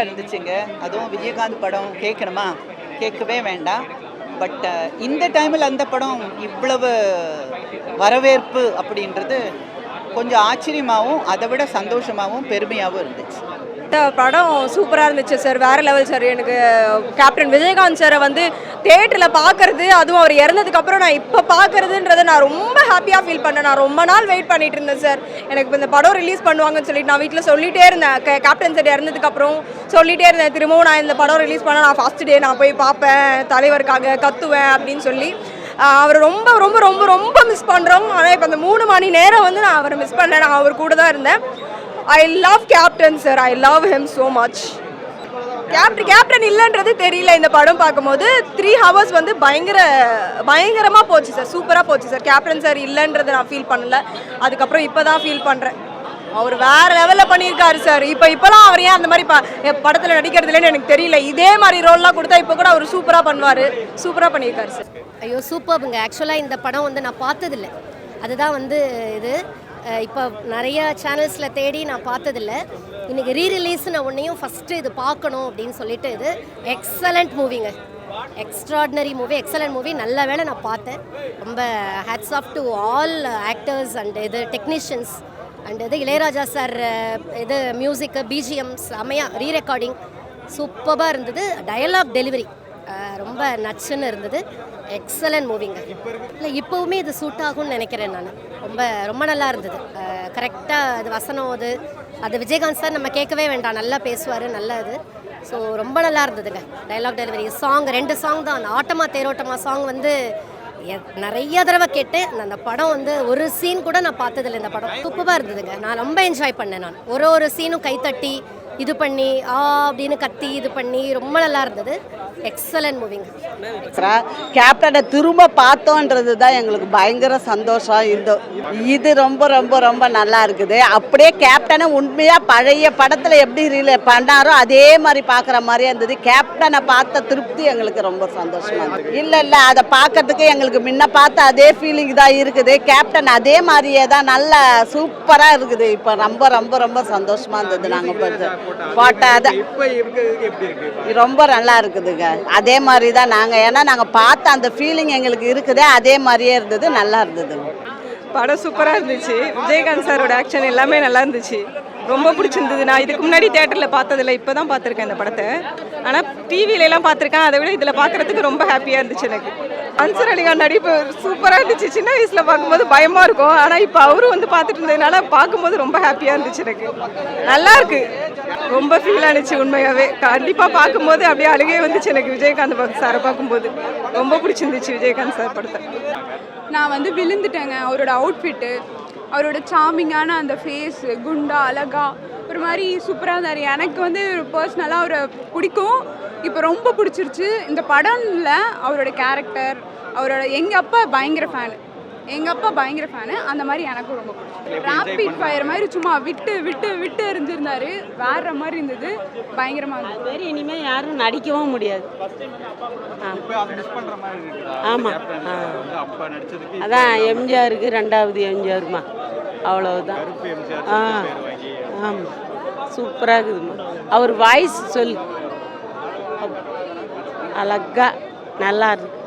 சூப்பராக இருந்துச்சுங்க. அதுவும் விஜயகாந்த் படம் கேட்கணுமா, கேட்கவே வேண்டாம். பட் இந்த டைமில் அந்த படம் இவ்வளவு வரவேற்பு அப்படின்றது கொஞ்சம் ஆச்சரியமாகவும் அதை விட சந்தோஷமாகவும் பெருமையாகவும் இருந்துச்சு. இந்த படம் சூப்பராக இருந்துச்சு சார், வேறு லெவல் சார். எனக்கு கேப்டன் விஜயகாந்த் சாரை வந்து தேட்டரில் பார்க்குறது, அதுவும் அவர் இறந்ததுக்கப்புறம் நான் இப்போ பார்க்குறதுன்றதை நான் ரொம்ப ஹாப்பியாக ஃபீல் பண்ணேன். நான் ரொம்ப நாள் வெயிட் பண்ணிட்டு இருந்தேன் சார். எனக்கு இப்போ இந்த படம் ரிலீஸ் பண்ணுவாங்கன்னு சொல்லிட்டு நான் வீட்டில் சொல்லிகிட்டே இருந்தேன். கேப்டன் சார் இறந்ததுக்கப்புறம் சொல்லிகிட்டே இருந்தேன், திரும்பவும் நான் இந்த படம் ரிலீஸ் பண்ணால் நான் ஃபஸ்ட் டே நான் போய் பார்ப்பேன், தலைவருக்காக கத்துவேன் அப்படின்னு சொல்லி. அவர் ரொம்ப ரொம்ப ரொம்ப ரொம்ப மிஸ் பண்ணுறோம். ஆனால் இப்போ அந்த 3 மணி நேரம் வந்து நான் அவரை மிஸ் பண்ணேன். நான் அவர் கூட தான் இருந்தேன். I love Captain sir. I love him so much. Captain இல்லைன்றது தெரியல. இந்த படம் பார்க்கும்போது 3 hours வந்து பயங்கரமாக போச்சு சார், சூப்பராக போச்சு சார். கேப்டன் சார் இல்லைன்றதை நான் ஃபீல் பண்ணல. அதுக்கப்புறம் இப்போ தான் ஃபீல் பண்ணுறேன். அவர் வேறு லெவலில் பண்ணியிருக்காரு சார். இப்போலாம் அவர் ஏன் அந்த மாதிரி படத்தில் நடிக்கிறது இல்லைன்னு எனக்கு தெரியல. இதே மாதிரி ரோல்லாம் கொடுத்தா இப்போ கூட அவர் சூப்பராக பண்ணுவார். சூப்பராக பண்ணியிருக்காரு சார். ஐயோ சூப்பர்ங்க. ஆக்சுவலாக இந்த படம் வந்து நான் பார்த்ததில்லை, அதுதான் வந்து இது இப்போ நிறைய சேனல்ஸில் தேடி நான் பார்த்ததில்ல. இன்றைக்கி ரீரிலீஸ்னு ஒன்றையும் ஃபஸ்ட்டு இது பார்க்கணும் அப்படின்னு சொல்லிட்டு, இது எக்ஸலண்ட் மூவிங்க, எக்ஸ்ட்ராடினரி மூவி, எக்ஸலண்ட் மூவி. நல்ல வேளை நான் பார்த்தேன். ரொம்ப hats off to all actors and இது டெக்னீஷியன்ஸ் அண்ட் இது இளையராஜா சார் இது மியூசிக்கு, பிஜிஎம்ஸ் செமையாக, ரீரெக்கார்டிங் சூப்பராக இருந்தது. டயலாக் டெலிவரி ரொம்ப நச்சுன்னு இருந்தது. எக்ஸலண்ட் மூவிங்க. இல்லை இப்போவுமே இது சூட் ஆகும்னு நினைக்கிறேன் நான். ரொம்ப நல்லா இருந்தது. கரெக்டாக அது வசனம் அது விஜயகாந்த் சார் நம்ம கேட்கவே வேண்டாம், நல்லா பேசுவார், நல்லா இது. ஸோ ரொம்ப நல்லா இருந்ததுங்க. டைலாக் டெலிவரி, சாங் 2 சாங் தான். அந்த ஆட்டமா தேரோட்டமா சாங் வந்து நிறைய தடவை கேட்டேன். அந்த படம் வந்து ஒரு சீன் கூட நான் பார்த்ததில்லை. இந்த படம் சூப்பராக இருந்ததுங்க. நான் ரொம்ப என்ஜாய் பண்ணேன். நான் ஒரு சீனும் கைத்தட்டி இது பண்ணி அப்படின்னு கத்தி இது பண்ணி ரொம்ப நல்லா இருந்தது. எக்ஸலண்ட் மூவிங்க. கேப்டனை திரும்ப பார்த்தோன்றது தான் எங்களுக்கு பயங்கர சந்தோஷம். இது ரொம்ப ரொம்ப ரொம்ப நல்லா இருக்குது. அப்படியே கேப்டனை உண்மையாக பழைய படத்தில் எப்படி ரீலே பண்ணாரோ அதே மாதிரி பார்க்குற மாதிரியே இருந்தது. கேப்டனை பார்த்த திருப்தி எங்களுக்கு ரொம்ப சந்தோஷமாக இருந்தது. இல்லை அதை பார்க்கறதுக்கு எங்களுக்கு முன்ன பார்த்த அதே ஃபீலிங் தான் இருக்குது. கேப்டன் அதே மாதிரியே தான் நல்லா சூப்பராக இருக்குது. இப்போ ரொம்ப ரொம்ப ரொம்ப சந்தோஷமாக இருந்தது. நாங்கள் ரொம்ப நல்லா இருக்குதுங்க. அதே மாதிரி தான் நாங்கள், ஏன்னா நாங்கள் பார்த்த அந்த ஃபீலிங் எங்களுக்கு இருக்குது, அதே மாதிரியே இருந்தது, நல்லா இருந்தது. படம் சூப்பராக இருந்துச்சு. விஜயகாந்த் சாரோட ஆக்ஷன் எல்லாமே நல்லா இருந்துச்சு, ரொம்ப பிடிச்சிருந்தது. நான் இதுக்கு முன்னாடி தேட்டரில் பார்த்ததில்லை, இப்போ தான் பார்த்துருக்கேன் இந்த படத்தை. ஆனால் டிவிலெலாம் பார்த்துருக்கேன், அதை விட இதில் பார்க்குறதுக்கு ரொம்ப ஹாப்பியாக இருந்துச்சு எனக்கு. அன்சர் அலிகான் நடிப்பு சூப்பராக இருந்துச்சு. சின்ன வயசில் பார்க்கும்போது பயமாக இருக்கும், ஆனால் இப்போ அவரும் வந்து பார்த்துட்டு இருந்ததுனால பார்க்கும்போது ரொம்ப ஹாப்பியாக இருந்துச்சு எனக்கு. நல்லா இருக்கு, ரொம்ப ஃபீல் ஆனிச்சு உண்மையாகவே. கண்டிப்பாக பார்க்கும்போது அப்படியே அழுகே வந்துச்சு எனக்கு. விஜயகாந்த் சாரை பார்க்கும்போது ரொம்ப பிடிச்சிருந்துச்சு விஜயகாந்த் சார் படத்தை. நான் வந்து விழுந்துட்டேங்க. அவரோட அவுட்ஃபிட்டு, அவரோட சாமிங்கான அந்த ஃபேஸு, குண்டா அழகா ஒரு மாதிரி சூப்பராக இருந்தார். எனக்கு வந்து பர்சனலாக அவரை பிடிக்கும், இப்போ ரொம்ப பிடிச்சிருச்சு. இந்த படம்ல அவரோட கேரக்டர், அவரோட எங்கள் அப்பா பயங்கர ஃபேனு, அந்த மாதிரி எனக்கும் ரொம்ப பிடிச்சிருக்கு. ராபிட் ஃபயர் மாதிரி சும்மா விட்டு விட்டு விட்டு எரிஞ்சிருந்தாரு, வேற மாதிரி இருந்தது, பயங்கரமாக இருந்தது. வேறு இனிமேல் யாரும் நடிக்கவும் முடியாது. ஆமாம், அதான் எம்ஜிஆருக்கு 2வது எம்ஜிஆருமா, அவ்வளவுதான். ஆமாம், சூப்பராக இருக்குதுமா. அவர் வாய்ஸ் அழகா நல்லா இருக்கு.